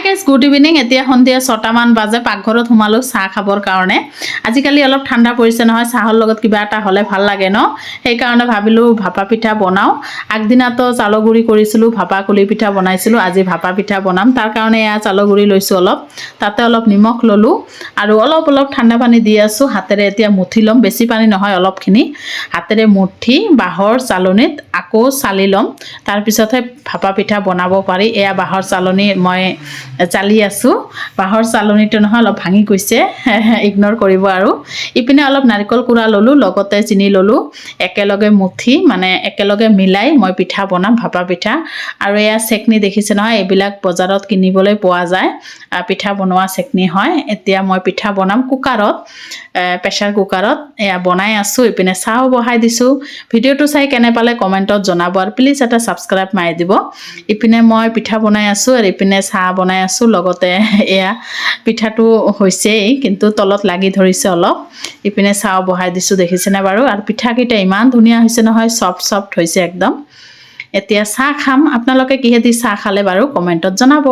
Guys good evening. এতিয়া সন্ধিয়া 6টা মান বাজে। পাকঘৰত সোমালোঁ চাহ খাবৰ কাৰণে। আজিকালি অলপ ঠাণ্ডা পৰিছে নহয়, চাহৰ লগত কিবা এটা হ'লে ভাল লাগে ন। সেইকাৰণে ভাবিলোঁ ভাপা পিঠা বনাওঁ। আগদিনাতো চাউলৰ গুড়ি কৰিছিলোঁ, ভাপা কুলি পিঠা বনাইছিলোঁ। আজি ভাপা পিঠা বনাম। তাৰ কাৰণে এয়া চাউলৰ গুড়ি লৈছোঁ অলপ, তাতে অলপ নিমখ ল'লোঁ আৰু অলপ ঠাণ্ডা পানী দি আছোঁ। হাতেৰে এতিয়া মুঠি ল'ম, বেছি পানী নহয়, অলপখিনি হাতেৰে মুঠি বাঁহৰ চালনীত আকৌ চালি ল'ম। তাৰপিছতহে ভাপা পিঠা বনাব পাৰি। এয়া বাঁহৰ চালনী মই চালি আছোঁ। বাঁহৰ চালনীটো নহয় অলপ ভাঙি গৈছে, ইগনৰ কৰিব আৰু। ইপিনে অলপ নাৰিকল কুৰা ল'লোঁ, লগতে চিনি ল'লোঁ। একেলগে মুঠি মানে একেলগে মিলাই মই পিঠা বনাম, ভাপা পিঠা। আৰু এয়া চেকনি দেখিছে নহয়, এইবিলাক বজাৰত কিনিবলৈ পোৱা যায়, পিঠা বনোৱা চেকনি হয়। এতিয়া মই পিঠা বনাম কুকাৰত, প্ৰেছাৰ কুকাৰত। এয়া বনাই আছোঁ। ইপিনে চাহো বহাই দিছোঁ। ভিডিঅ'টো চাই কেনে পালে কমেণ্টত জনাব আৰু প্লিজ এটা ছাবস্ক্ৰাইব মাৰি দিব। ইপিনে মই পিঠা বনাই আছোঁ আৰু ইপিনে চাহ বনাই আছোঁ। লগতে এয়া পিঠাটো হৈছেই, কিন্তু তলত লাগি ধৰিছে অলপ। ইপিনে চাহ বহাই দিছোঁ, দেখিছেনে বাৰু। আৰু পিঠাকেইটা ইমান ধুনীয়া হৈছে নহয়, চফ্ট হৈছে একদম। এতিয়া চাহ খাম। আপোনালোকে কিহেদি চাহ খালে বাৰু কমেণ্টত জনাব।